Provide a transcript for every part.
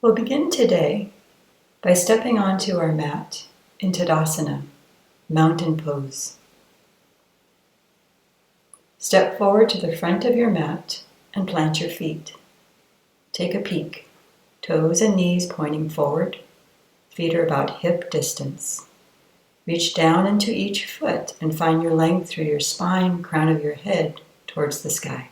We'll begin today by stepping onto our mat in Tadasana, mountain pose. Step forward to the front of your mat and plant your feet. Take a peek, toes and knees pointing forward, feet are about hip distance. Reach down into each foot and find your length through your spine, crown of your head, towards the sky.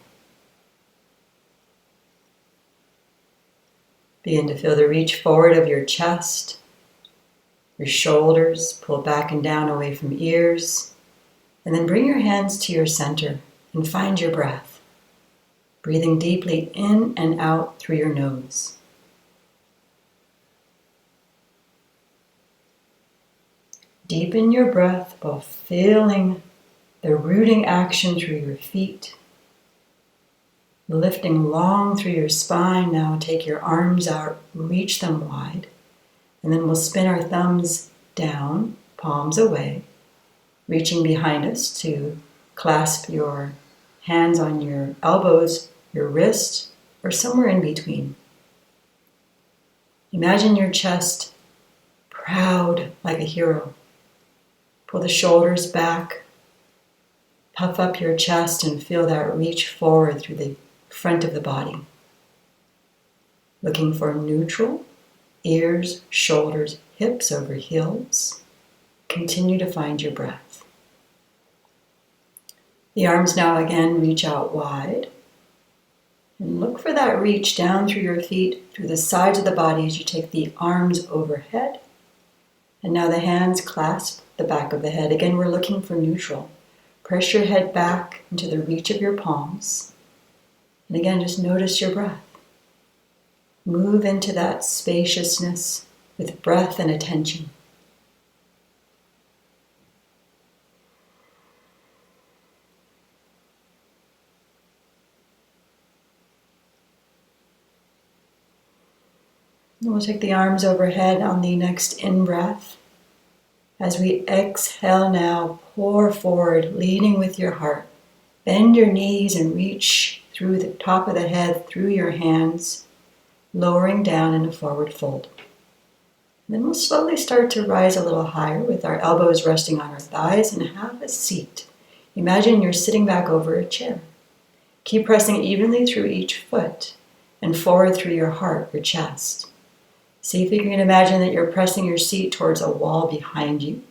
Begin to feel the reach forward of your chest, your shoulders, pull back and down away from ears, and then bring your hands to your center and find your breath, breathing deeply in and out through your nose. Deepen your breath while feeling the rooting action through your feet. Lifting long through your spine. Now take your arms out, reach them wide, and then we'll spin our thumbs down, palms away, reaching behind us to clasp your hands on your elbows, your wrist, or somewhere in between. Imagine your chest proud like a hero. Pull the shoulders back, puff up your chest and feel that reach forward through the front of the body. Looking for neutral, ears, shoulders, hips over heels. Continue to find your breath. The arms now again reach out wide. And look for that reach down through your feet, through the sides of the body as you take the arms overhead. And now the hands clasp the back of the head. Again, we're looking for neutral. Press your head back into the reach of your palms. And again, just notice your breath. Move into that spaciousness with breath and attention. And we'll take the arms overhead on the next in-breath. As we exhale now, pour forward, leading with your heart. Bend your knees and reach through the top of the head, through your hands, lowering down in a forward fold. And then we'll slowly start to rise a little higher with our elbows resting on our thighs and have a seat. Imagine you're sitting back over a chair. Keep pressing evenly through each foot and forward through your heart, your chest. See if you can imagine that you're pressing your seat towards a wall behind you.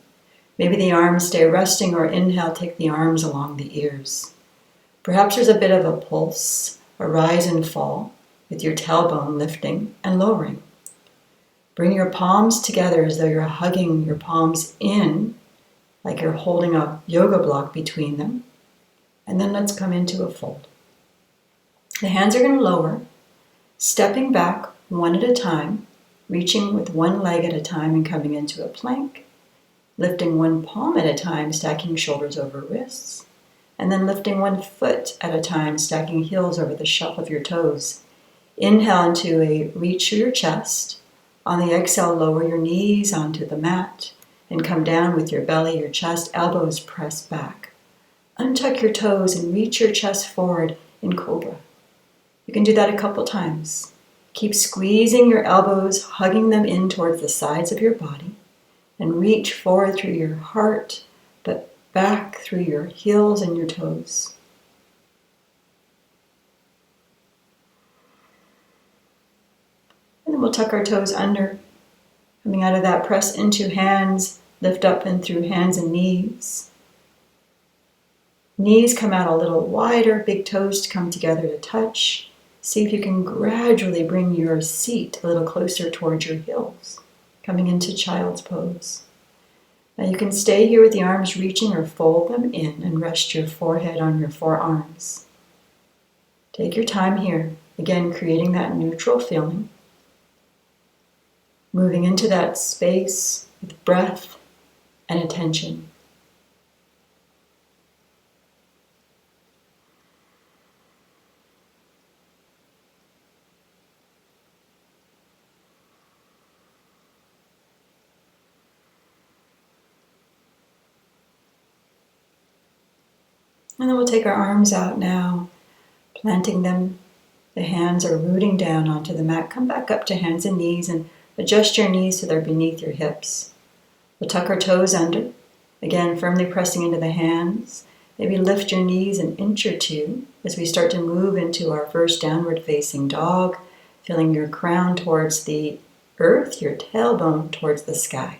Maybe the arms stay resting, or inhale, take the arms along the ears. Perhaps there's a bit of a pulse, a rise and fall, with your tailbone lifting and lowering. Bring your palms together as though you're hugging your palms in, like you're holding a yoga block between them. And then let's come into a fold. The hands are going to lower, stepping back one at a time, reaching with one leg at a time and coming into a plank, lifting one palm at a time, stacking shoulders over wrists, and then lifting one foot at a time, stacking heels over the shelf of your toes. Inhale into a reach through your chest. On the exhale, lower your knees onto the mat and come down with your belly, your chest, elbows pressed back. Untuck your toes and reach your chest forward in cobra. You can do that a couple times. Keep squeezing your elbows, hugging them in towards the sides of your body, and reach forward through your heart, but back through your heels and your toes. And then we'll tuck our toes under. Coming out of that, press into hands, lift up and through hands and knees. Knees come out a little wider, big toes to come together to touch. See if you can gradually bring your seat a little closer towards your heels, coming into child's pose. Now you can stay here with the arms reaching or fold them in and rest your forehead on your forearms. Take your time here, again creating that neutral feeling. Moving into that space with breath and attention. And then we'll take our arms out now, planting them The hands are rooting down onto the mat. Come back up to hands and knees and adjust your knees so they're beneath your hips. We'll tuck our toes under. Again, firmly pressing into the hands. Maybe lift your knees an inch or two as we start to move into our first downward facing dog, feeling your crown towards the earth, your tailbone towards the sky.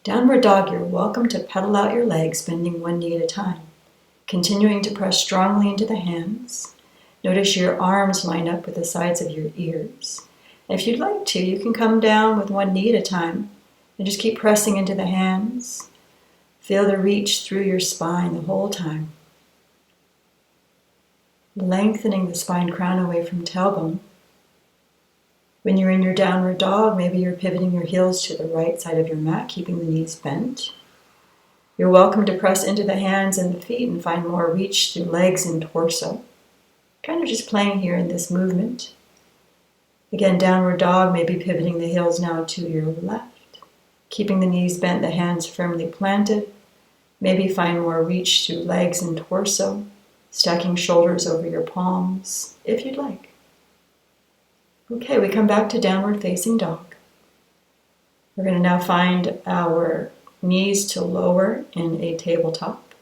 Downward dog, you're welcome to pedal out your legs, bending one knee at a time. Continuing to press strongly into the hands. Notice your arms line up with the sides of your ears. And if you'd like to, you can come down with one knee at a time and just keep pressing into the hands. Feel the reach through your spine the whole time. Lengthening the spine crown away from tailbone. When you're in your downward dog, maybe you're pivoting your heels to the right side of your mat, keeping the knees bent. You're welcome to press into the hands and the feet and find more reach through legs and torso. Kind of just playing here in this movement. Again, downward dog, maybe pivoting the heels now to your left. Keeping the knees bent, the hands firmly planted. Maybe find more reach through legs and torso. Stacking shoulders over your palms, if you'd like. Okay, we come back to downward facing dog. We're going to now find our knees to lower in a tabletop.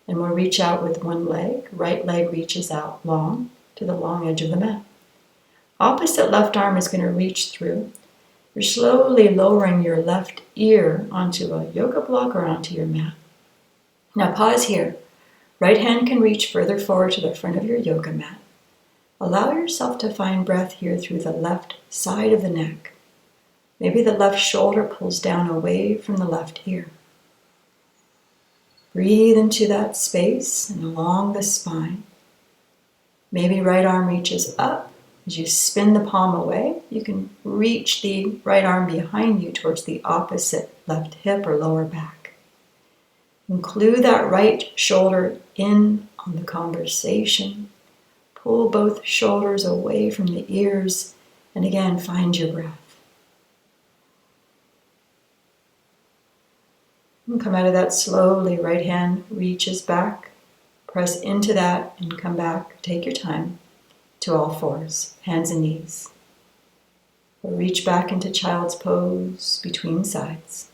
And we'll reach out with one leg. Right leg reaches out long to the long edge of the mat. Opposite left arm is going to reach through. You're slowly lowering your left ear onto a yoga block or onto your mat. Now pause here. Right hand can reach further forward to the front of your yoga mat. Allow yourself to find breath here through the left side of the neck. Maybe the left shoulder pulls down away from the left ear. Breathe into that space and along the spine. Maybe right arm reaches up. As you spin the palm away, you can reach the right arm behind you towards the opposite left hip or lower back. Include that right shoulder in on the conversation. Pull both shoulders away from the ears, and again, find your breath. And come out of that slowly. Right hand reaches back. Press into that and come back. Take your time to all fours, hands and knees. We'll reach back into child's pose between sides.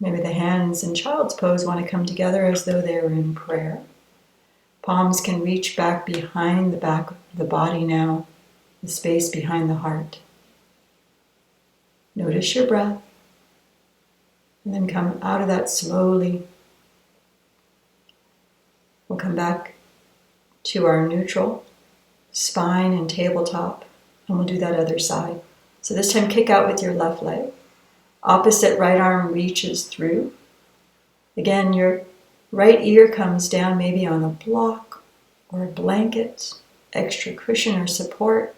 Maybe the hands in child's pose want to come together as though they were in prayer. Palms can reach back behind the back of the body now, the space behind the heart. Notice your breath, and then come out of that slowly. We'll come back to our neutral spine and tabletop, and we'll do that other side. So this time kick out with your left leg. Opposite right arm reaches through. Again, your right ear comes down maybe on a block or a blanket, extra cushion or support.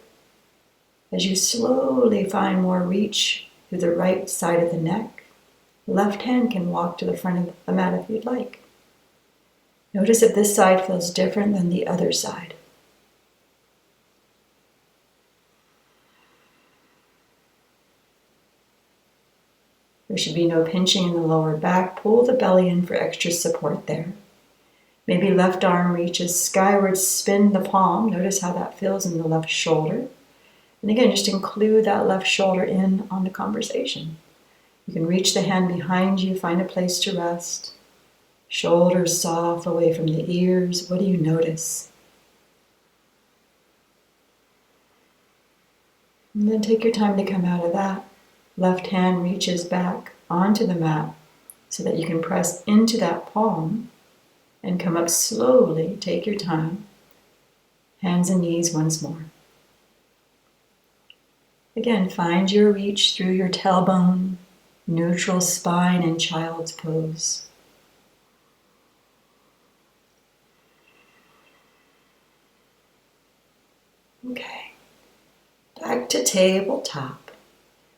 As you slowly find more reach through the right side of the neck, left hand can walk to the front of the mat if you'd like. Notice if this side feels different than the other side. There should be no pinching in the lower back. Pull the belly in for extra support there. Maybe left arm reaches skyward, spin the palm. Notice how that feels in the left shoulder. And again, just include that left shoulder in on the conversation. You can reach the hand behind you, find a place to rest. Shoulders soft away from the ears. What do you notice? And then take your time to come out of that. Left hand reaches back onto the mat so that you can press into that palm and come up slowly. Take your time. Hands and knees once more. Again, find your reach through your tailbone, neutral spine, and child's pose. Okay, back to tabletop.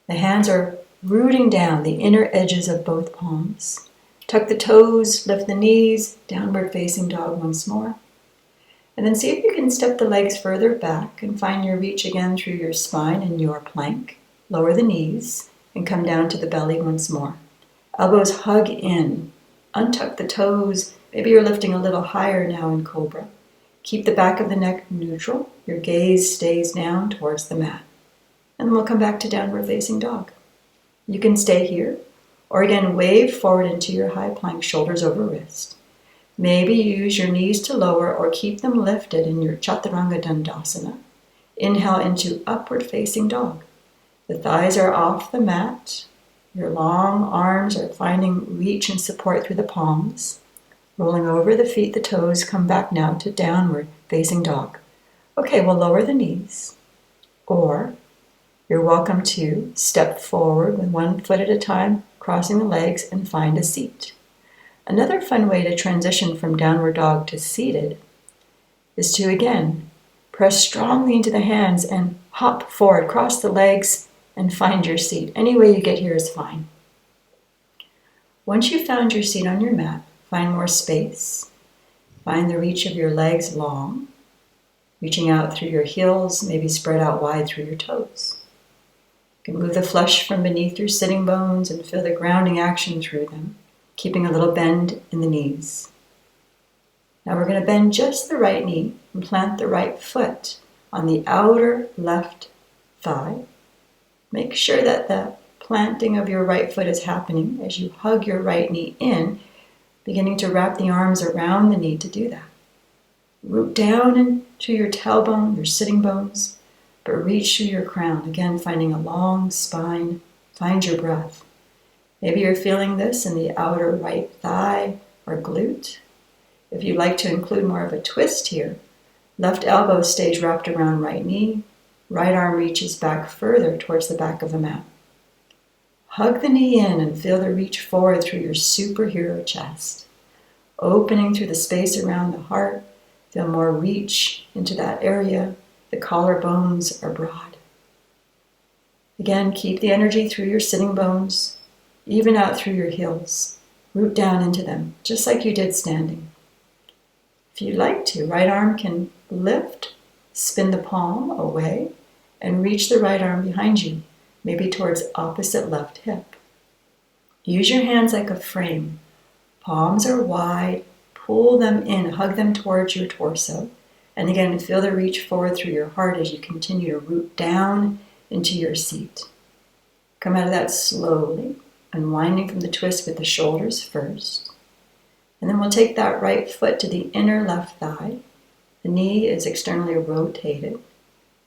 The hands are rooting down the inner edges of both palms. Tuck the toes, lift the knees, downward facing dog once more. And then see if you can step the legs further back and find your reach again through your spine and your plank. Lower the knees and come down to the belly once more. Elbows hug in. Untuck the toes, Maybe you're lifting a little higher now in Cobra. Keep the back of the neck neutral. Your gaze stays down towards the mat. And then we'll come back to downward facing dog. You can stay here, or again, wave forward into your high plank, shoulders over wrist. Maybe use your knees to lower or keep them lifted in your Chaturanga Dandasana. Inhale into upward facing dog. The thighs are off the mat. Your long arms are finding reach and support through the palms. Rolling over the feet, the toes, come back now to downward facing dog. Okay, we'll lower the knees. Or you're welcome to step forward with one foot at a time, crossing the legs, and find a seat. Another fun way to transition from downward dog to seated is to, again, press strongly into the hands and hop forward, cross the legs, and find your seat. Any way you get here is fine. Once you've found your seat on your mat, find more space. Find the reach of your legs long, reaching out through your heels, maybe spread out wide through your toes. You can move the flesh from beneath your sitting bones and feel the grounding action through them, keeping a little bend in the knees. Now we're going to bend just the right knee and plant the right foot on the outer left thigh. Make sure that the planting of your right foot is happening as you hug your right knee in, beginning to wrap the arms around the knee to do that. Root down into your tailbone, your sitting bones, but reach through your crown. Again, finding a long spine. Find your breath. Maybe you're feeling this in the outer right thigh or glute. If you'd like to include more of a twist here, left elbow stays wrapped around right knee, right arm reaches back further towards the back of the mat. Hug the knee in and feel the reach forward through your superhero chest. Opening through the space around the heart, feel more reach into that area. The collarbones are broad. Again, keep the energy through your sitting bones, even out through your heels. Root down into them, just like you did standing. If you'd like to, right arm can lift, spin the palm away, and reach the right arm behind you, maybe towards opposite left hip. Use your hands like a frame. Palms are wide, pull them in, hug them towards your torso. And again, feel the reach forward through your heart as you continue to root down into your seat. Come out of that slowly, unwinding from the twist with the shoulders first. And then we'll take that right foot to the inner left thigh. The knee is externally rotated.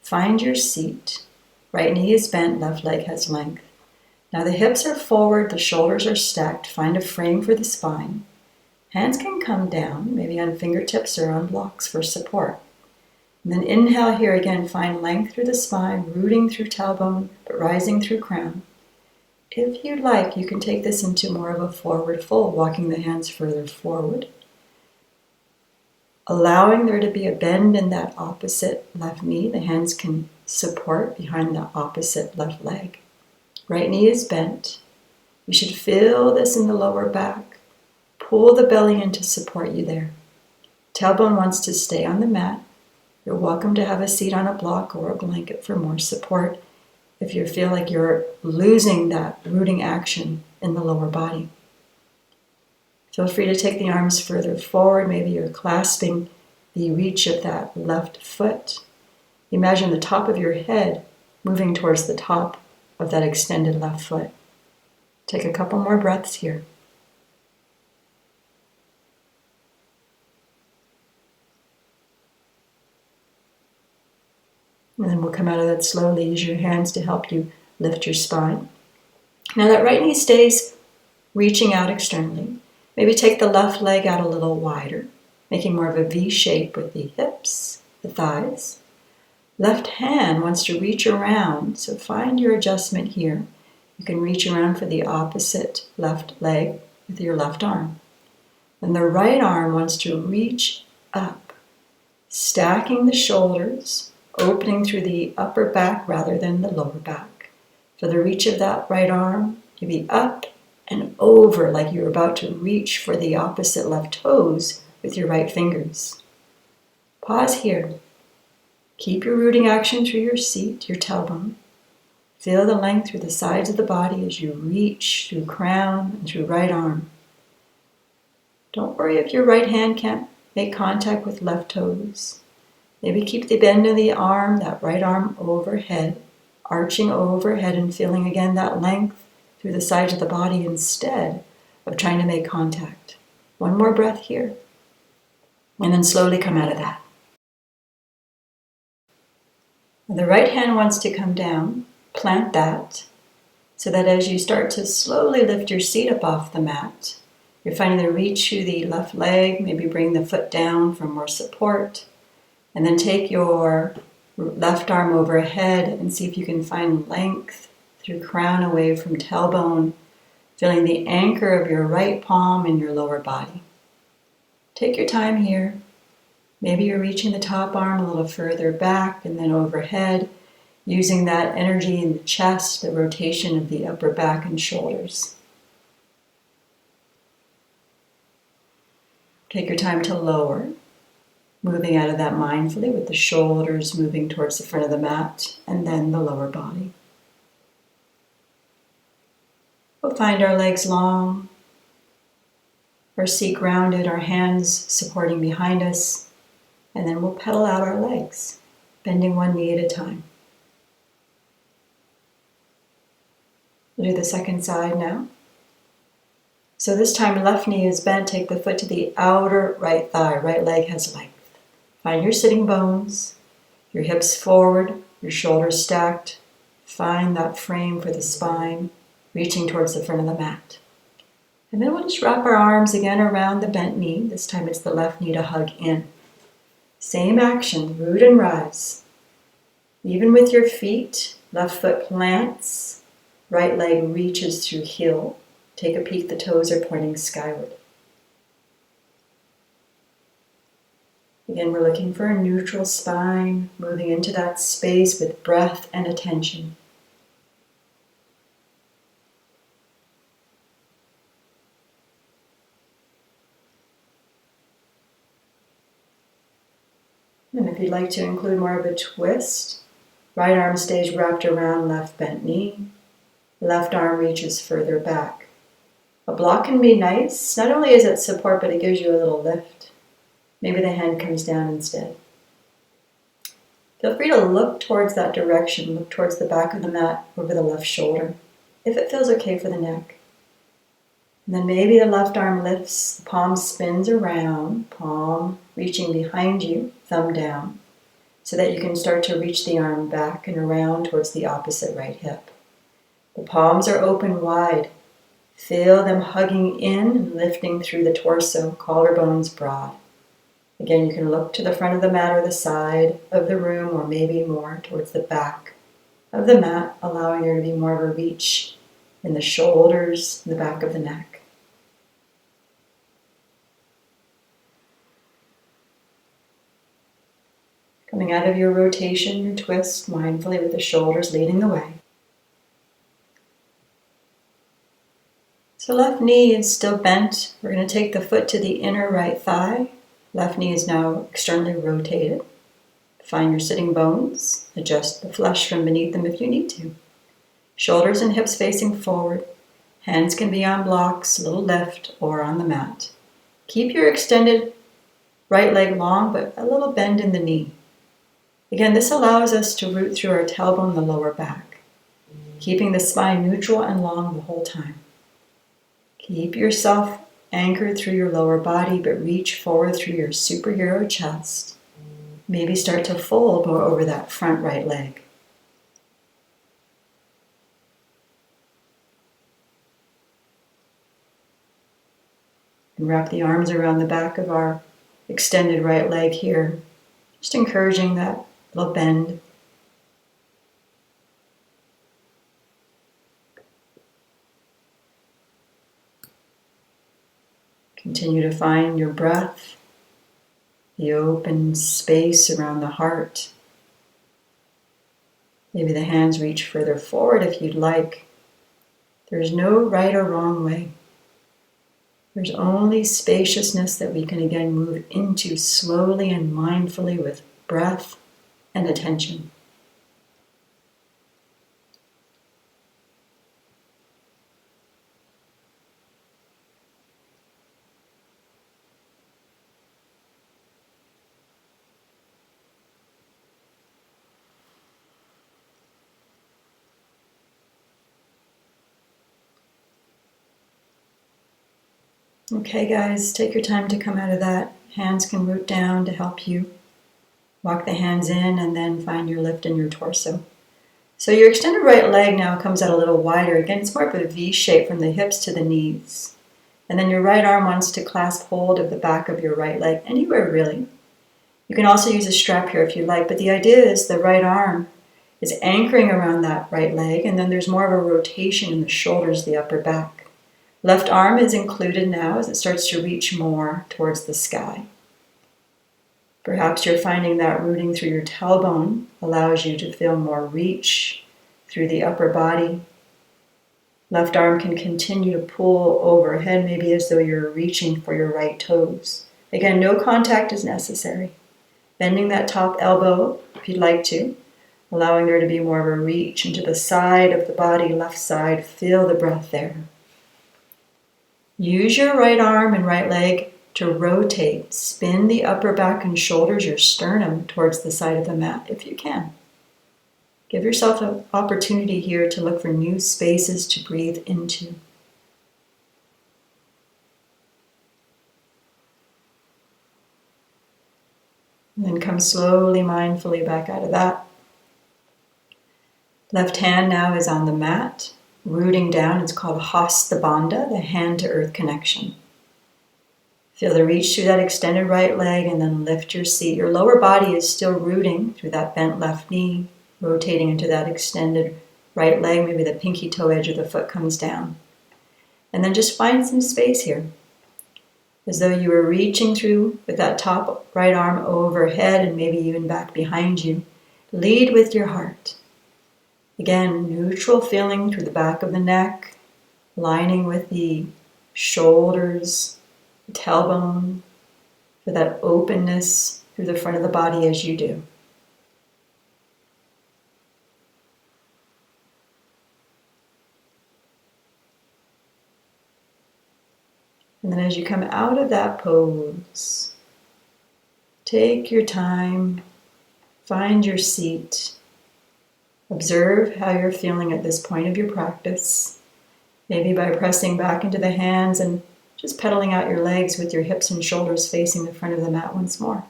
Find your seat. Right knee is bent, left leg has length. Now the hips are forward, the shoulders are stacked. Find a frame for the spine. Hands can come down, maybe on fingertips or on blocks for support. And then inhale here again, find length through the spine, rooting through tailbone, but rising through crown. If you'd like, you can take this into more of a forward fold, walking the hands further forward. Allowing there to be a bend in that opposite left knee. The hands can support behind the opposite left leg. Right knee is bent. You should feel this in the lower back. Pull the belly in to support you there. Tailbone wants to stay on the mat. You're welcome to have a seat on a block or a blanket for more support if you feel like you're losing that rooting action in the lower body. Feel free to take the arms further forward. Maybe you're clasping the reach of that left foot. Imagine the top of your head moving towards the top of that extended left foot. Take a couple more breaths here. And then we'll come out of that slowly. Use your hands to help you lift your spine. Now that right knee stays reaching out externally. Maybe take the left leg out a little wider, making more of a V shape with the hips, the thighs. Left hand wants to reach around, so find your adjustment here. You can reach around for the opposite left leg with your left arm. And the right arm wants to reach up, stacking the shoulders, opening through the upper back rather than the lower back. For the reach of that right arm, maybe up and over like you're about to reach for the opposite left toes with your right fingers. Pause here. Keep your rooting action through your seat, your tailbone. Feel the length through the sides of the body as you reach through crown and through right arm. Don't worry if your right hand can't make contact with left toes. Maybe keep the bend of the arm, that right arm overhead, arching overhead and feeling again that length through the sides of the body instead of trying to make contact. One more breath here. And then slowly come out of that. The right hand wants to come down. Plant that so that as you start to slowly lift your seat up off the mat, you're finding the reach through the left leg, maybe bring the foot down for more support. And then take your left arm overhead and see if you can find length through crown away from tailbone, feeling the anchor of your right palm in your lower body. Take your time here. Maybe you're reaching the top arm a little further back and then overhead, using that energy in the chest, the rotation of the upper back and shoulders. Take your time to lower, moving out of that mindfully with the shoulders moving towards the front of the mat and then the lower body. We'll find our legs long, our seat grounded, our hands supporting behind us, and then we'll pedal out our legs, bending one knee at a time. We'll do the second side now. So this time left knee is bent, take the foot to the outer right thigh, right leg has length. Find your sitting bones, your hips forward, your shoulders stacked. Find that frame for the spine, reaching towards the front of the mat. And then we'll just wrap our arms again around the bent knee. This time it's the left knee to hug in. Same action, root and rise. Even with your feet, left foot plants, right leg reaches through heel. Take a peek, the toes are pointing skyward. Again, we're looking for a neutral spine, moving into that space with breath and attention. And if you'd like to include more of a twist, right arm stays wrapped around left bent knee, left arm reaches further back. A block can be nice. Not only is it support, but it gives you a little lift. Maybe the hand comes down instead. Feel free to look towards that direction. Look towards the back of the mat over the left shoulder, if it feels okay for the neck. And then maybe the left arm lifts, the palm spins around, palm reaching behind you, thumb down, so that you can start to reach the arm back and around towards the opposite right hip. The palms are open wide. Feel them hugging in and lifting through the torso, collarbones broad. Again, you can look to the front of the mat or the side of the room, or maybe more towards the back of the mat, allowing there to be more of a reach in the shoulders, the back of the neck. Coming out of your rotation, your twist, mindfully with the shoulders leading the way. So left knee is still bent. We're going to take the foot to the inner right thigh. Left knee is now externally rotated. Find your sitting bones. Adjust the flesh from beneath them if you need to. Shoulders and hips facing forward. Hands can be on blocks, a little lift, or on the mat. Keep your extended right leg long, but a little bend in the knee. Again, this allows us to root through our tailbone, the lower back, keeping the spine neutral and long the whole time. Keep yourself anchored through your lower body, but reach forward through your superhero chest. Maybe start to fold more over that front right leg. And wrap the arms around the back of our extended right leg here, just encouraging that little bend. Continue to find your breath, the open space around the heart. Maybe the hands reach further forward if you'd like. There's no right or wrong way. There's only spaciousness that we can again move into slowly and mindfully with breath and attention. Okay, guys, take your time to come out of that. Hands can root down to help you. Walk the hands in and then find your lift in your torso. So your extended right leg now comes out a little wider. Again, it's more of a V shape from the hips to the knees. And then your right arm wants to clasp hold of the back of your right leg, anywhere really. You can also use a strap here if you like, but the idea is the right arm is anchoring around that right leg, and then there's more of a rotation in the shoulders, the upper back. Left arm is included now as it starts to reach more towards the sky. Perhaps you're finding that rooting through your tailbone allows you to feel more reach through the upper body. Left arm can continue to pull overhead, maybe as though you're reaching for your right toes. Again, no contact is necessary. Bending that top elbow if you'd like to, allowing there to be more of a reach into the side of the body, left side. Feel the breath there. Use your right arm and right leg to rotate. Spin the upper back and shoulders, your sternum, towards the side of the mat if you can. Give yourself an opportunity here to look for new spaces to breathe into. And then come slowly, mindfully back out of that. Left hand now is on the mat, rooting down. It's called Hasta Bandha, the hand to earth connection. Feel the reach through that extended right leg and then lift your seat. Your lower body is still rooting through that bent left knee, rotating into that extended right leg. Maybe the pinky toe edge of the foot comes down. And then just find some space here, as though you were reaching through with that top right arm overhead and maybe even back behind you. Lead with your heart. Again, neutral feeling through the back of the neck, lining with the shoulders, the tailbone, for that openness through the front of the body as you do. And then as you come out of that pose, take your time, find your seat. Observe how you're feeling at this point of your practice. Maybe by pressing back into the hands and just pedaling out your legs with your hips and shoulders facing the front of the mat once more.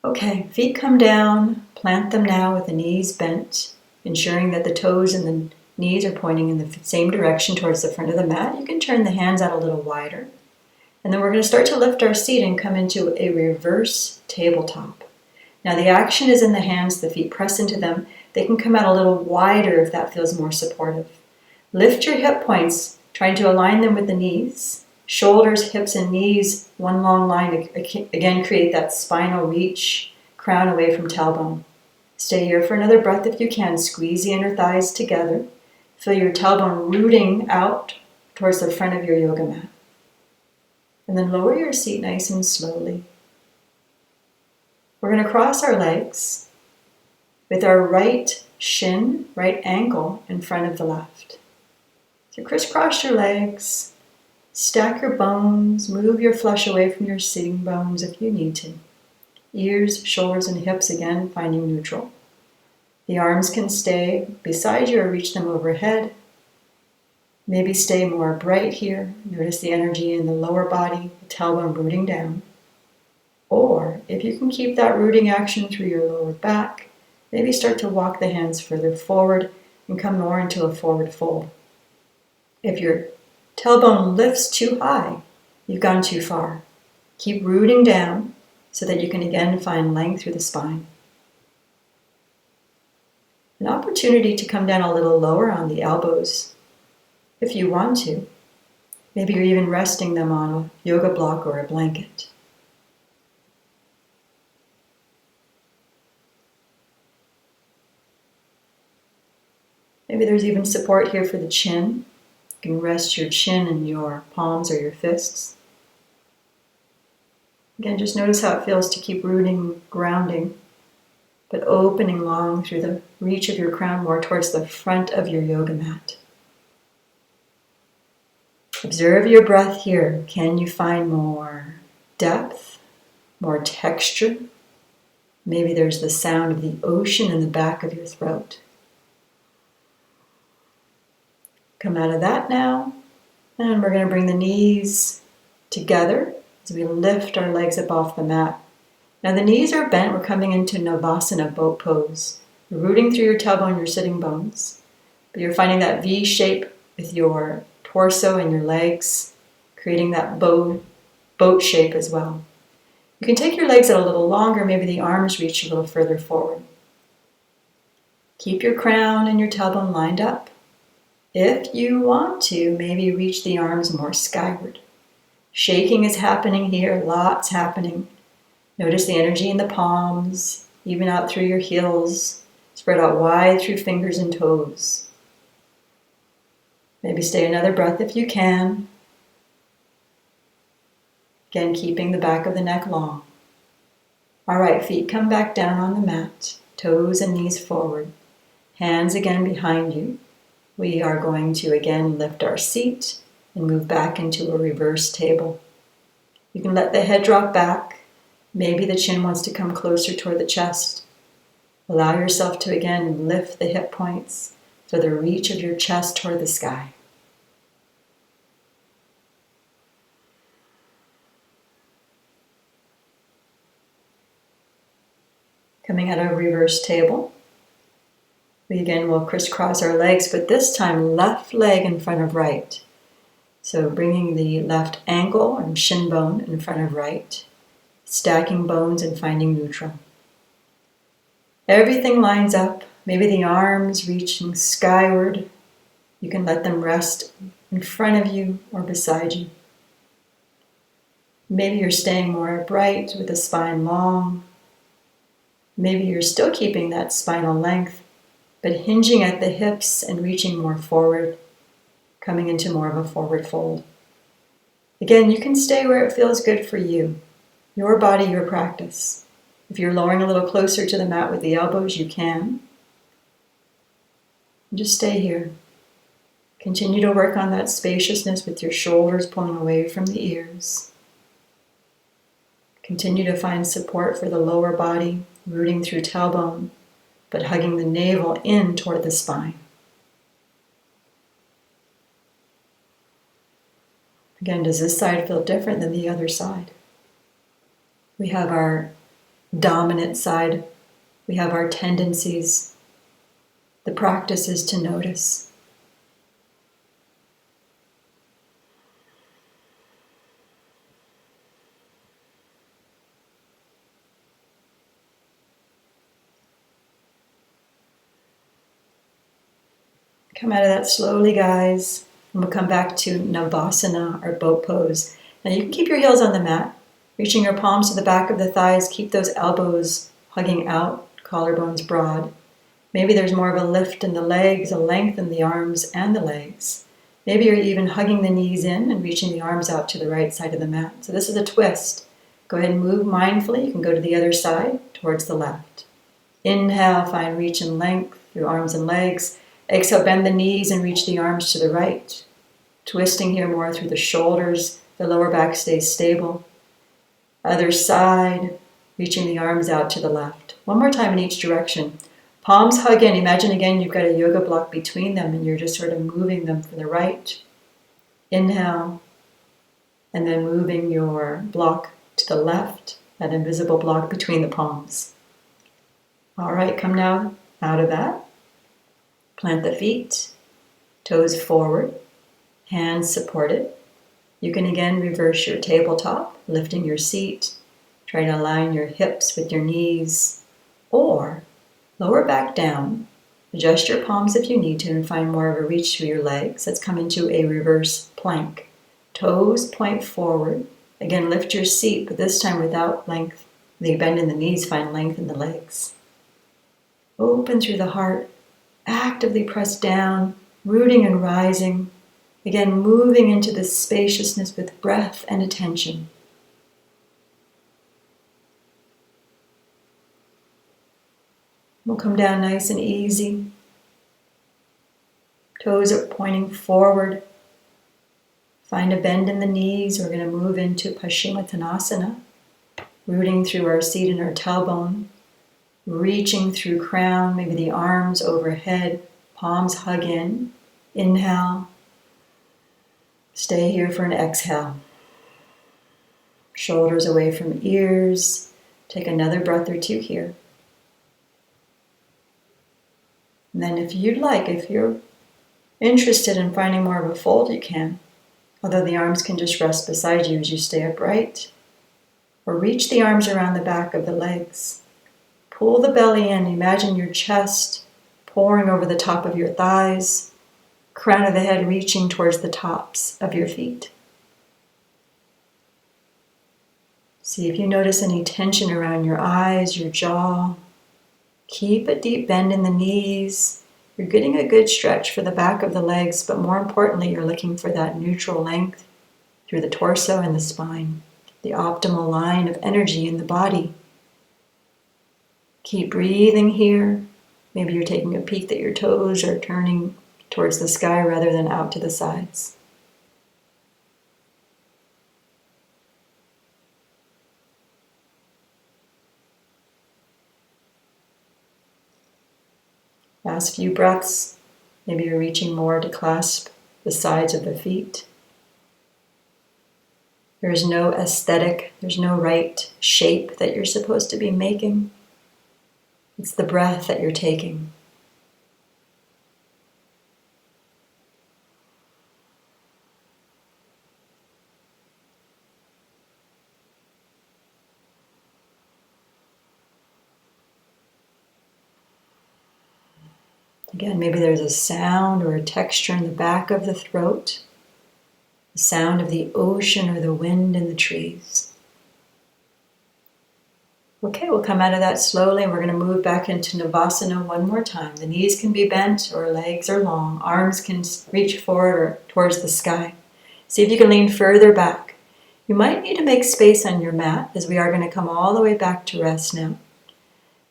Okay, feet come down, plant them now with the knees bent, ensuring that the toes and the knees are pointing in the same direction towards the front of the mat. You can turn the hands out a little wider. And then we're going to start to lift our seat and come into a reverse tabletop. Now the action is in the hands, the feet press into them. They can come out a little wider if that feels more supportive. Lift your hip points, trying to align them with the knees. Shoulders, hips, and knees, one long line. Again, create that spinal reach, crown away from tailbone. Stay here for another breath if you can. Squeeze the inner thighs together. Feel your tailbone rooting out towards the front of your yoga mat. And then lower your seat nice and slowly. We're going to cross our legs with our right shin, right ankle in front of the left. So crisscross your legs, stack your bones, move your flesh away from your sitting bones if you need to. Ears, shoulders, and hips again finding neutral. The arms can stay beside you or reach them overhead. Maybe stay more bright here. Notice the energy in the lower body, the tailbone rooting down. Or if you can keep that rooting action through your lower back, maybe start to walk the hands further forward and come more into a forward fold. If your tailbone lifts too high, you've gone too far. Keep rooting down so that you can again find length through the spine. An opportunity to come down a little lower on the elbows if you want to. Maybe you're even resting them on a yoga block or a blanket. Maybe there's even support here for the chin. You can rest your chin in your palms or your fists. Again, just notice how it feels to keep rooting, grounding, but opening long through the reach of your crown more towards the front of your yoga mat. Observe your breath here. Can you find more depth, more texture? Maybe there's the sound of the ocean in the back of your throat. Come out of that now. And we're going to bring the knees together as we lift our legs up off the mat. Now the knees are bent. We're coming into Navasana, boat pose. You're rooting through your tailbone, your sitting bones. But you're finding that V shape with your torso and your legs, creating that boat shape as well. You can take your legs out a little longer, maybe the arms reach a little further forward. Keep your crown and your tailbone lined up. If you want to, maybe reach the arms more skyward. Shaking is happening here, lots happening. Notice the energy in the palms, even out through your heels, spread out wide through fingers and toes. Maybe stay another breath if you can. Again, keeping the back of the neck long. All right, feet come back down on the mat, toes and knees forward. Hands again behind you. We are going to again lift our seat and move back into a reverse table. You can let the head drop back. Maybe the chin wants to come closer toward the chest. Allow yourself to again lift the hip points for the reach of your chest toward the sky. Coming out of reverse table. We again will crisscross our legs, but this time left leg in front of right. So bringing the left ankle and shin bone in front of right, stacking bones and finding neutral. Everything lines up, maybe the arms reaching skyward. You can let them rest in front of you or beside you. Maybe you're staying more upright with the spine long. Maybe you're still keeping that spinal length, but hinging at the hips and reaching more forward, coming into more of a forward fold. Again, you can stay where it feels good for you. Your body, your practice. If you're lowering a little closer to the mat with the elbows, you can. Just stay here. Continue to work on that spaciousness with your shoulders pulling away from the ears. Continue to find support for the lower body, rooting through tailbone, but hugging the navel in toward the spine. Again, does this side feel different than the other side? We have our dominant side. We have our tendencies. The practice is to notice. Come out of that slowly, guys, and we'll come back to Navasana, or boat pose. Now you can keep your heels on the mat, reaching your palms to the back of the thighs. Keep those elbows hugging out, collarbones broad. Maybe there's more of a lift in the legs, a length in the arms and the legs. Maybe you're even hugging the knees in and reaching the arms out to the right side of the mat. So this is a twist. Go ahead and move mindfully. You can go to the other side, towards the left. Inhale, find reach and length through arms and legs. Exhale, bend the knees and reach the arms to the right. Twisting here more through the shoulders. The lower back stays stable. Other side, reaching the arms out to the left. One more time in each direction. Palms hug in. Imagine again you've got a yoga block between them and you're just sort of moving them from the right. Inhale. And then moving your block to the left, that invisible block between the palms. All right, come now out of that. Plant the feet, toes forward, hands supported. You can again reverse your tabletop, lifting your seat. Try to align your hips with your knees, or lower back down. Adjust your palms if you need to and find more of a reach through your legs. Let's come into a reverse plank. Toes point forward. Again, lift your seat, but this time without length. The bend in the knees, find length in the legs. Open through the heart. Actively press down, rooting and rising. Again, moving into the spaciousness with breath and attention. We'll come down nice and easy. Toes are pointing forward. Find a bend in the knees. We're going to move into Paschimottanasana, rooting through our seat and our tailbone. Reaching through crown, maybe the arms overhead, palms hug in. Inhale. Stay here for an exhale. Shoulders away from ears. Take another breath or two here. And then if you'd like, if you're interested in finding more of a fold, you can. Although the arms can just rest beside you as you stay upright. Or reach the arms around the back of the legs. Pull the belly in. Imagine your chest pouring over the top of your thighs. Crown of the head reaching towards the tops of your feet. See if you notice any tension around your eyes, your jaw. Keep a deep bend in the knees. You're getting a good stretch for the back of the legs, but more importantly, you're looking for that neutral length through the torso and the spine, the optimal line of energy in the body. Keep breathing here. Maybe you're taking a peek that your toes are turning towards the sky rather than out to the sides. Last few breaths. Maybe you're reaching more to clasp the sides of the feet. There is no aesthetic, there's no right shape that you're supposed to be making. It's the breath that you're taking. Again, maybe there's a sound or a texture in the back of the throat, the sound of the ocean or the wind in the trees. Okay, we'll come out of that slowly and we're going to move back into Navasana one more time. The knees can be bent or legs are long. Arms can reach forward or towards the sky. See if you can lean further back. You might need to make space on your mat as we are going to come all the way back to rest now.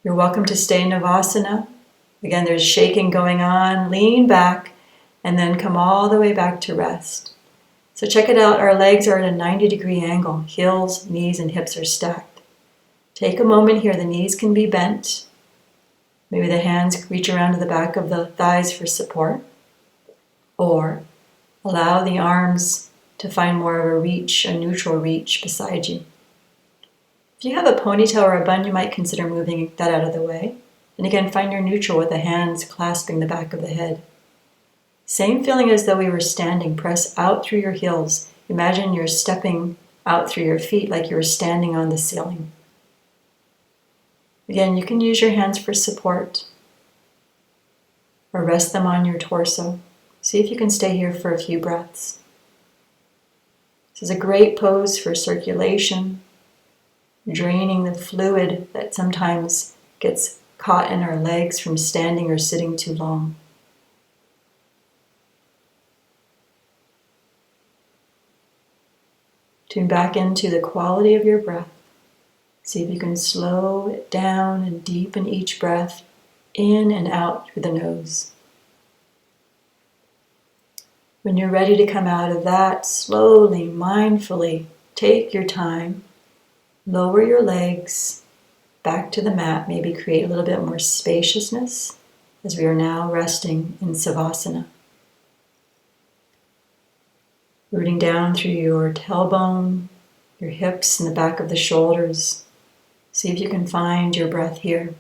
You're welcome to stay in Navasana. Again, there's shaking going on. Lean back and then come all the way back to rest. So check it out. Our legs are at a 90-degree angle. Heels, knees, and hips are stacked. Take a moment here. The knees can be bent. Maybe the hands reach around to the back of the thighs for support. Or allow the arms to find more of a reach, a neutral reach beside you. If you have a ponytail or a bun, you might consider moving that out of the way. And again, find your neutral with the hands clasping the back of the head. Same feeling as though we were standing. Press out through your heels. Imagine you're stepping out through your feet like you were standing on the ceiling. Again, you can use your hands for support or rest them on your torso. See if you can stay here for a few breaths. This is a great pose for circulation, draining the fluid that sometimes gets caught in our legs from standing or sitting too long. Tune back into the quality of your breath. See if you can slow it down and deepen each breath in and out through the nose. When you're ready to come out of that, slowly, mindfully, take your time, lower your legs back to the mat, maybe create a little bit more spaciousness as we are now resting in Savasana. Rooting down through your tailbone, your hips and the back of the shoulders. See if you can find your breath here.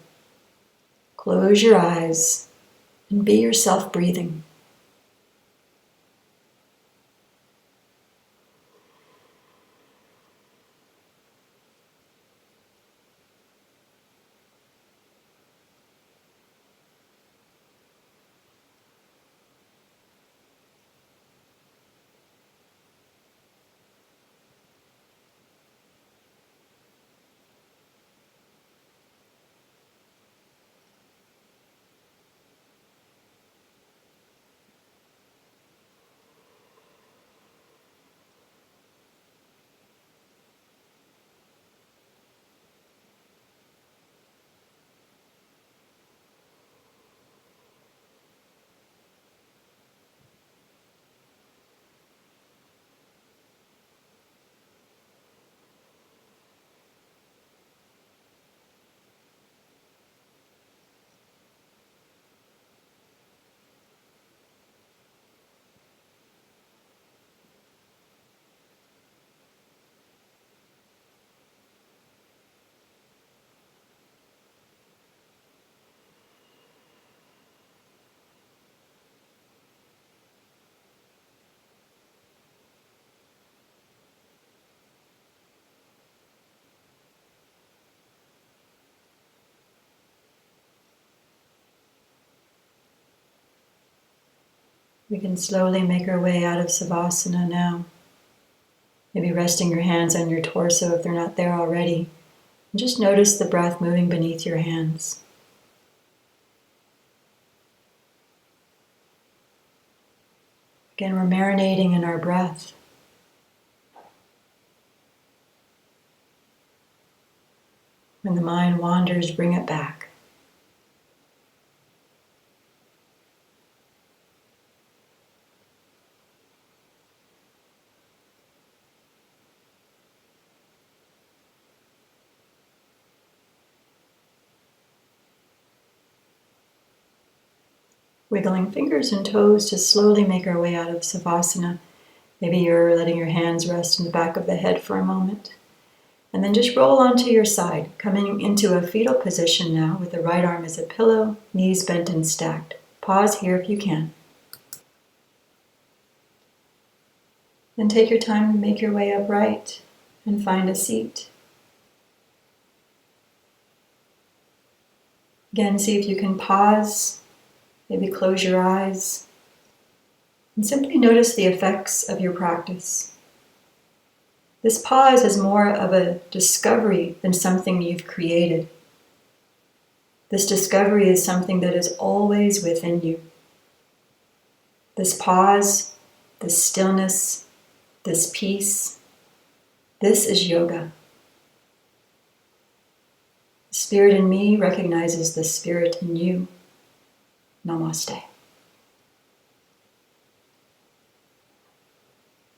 Close your eyes and be yourself breathing. We can slowly make our way out of Savasana now. Maybe resting your hands on your torso if they're not there already. And just notice the breath moving beneath your hands. Again, we're marinating in our breath. When the mind wanders, bring it back. Wiggling fingers and toes to slowly make our way out of Savasana. Maybe you're letting your hands rest in the back of the head for a moment. And then just roll onto your side, coming into a fetal position now with the right arm as a pillow, knees bent and stacked. Pause here if you can. Then take your time to make your way upright and find a seat. Again, see if you can pause, maybe close your eyes, and simply notice the effects of your practice. This pause is more of a discovery than something you've created. This discovery is something that is always within you. This pause, this stillness, this peace, this is yoga. The spirit in me recognizes the spirit in you. Namaste.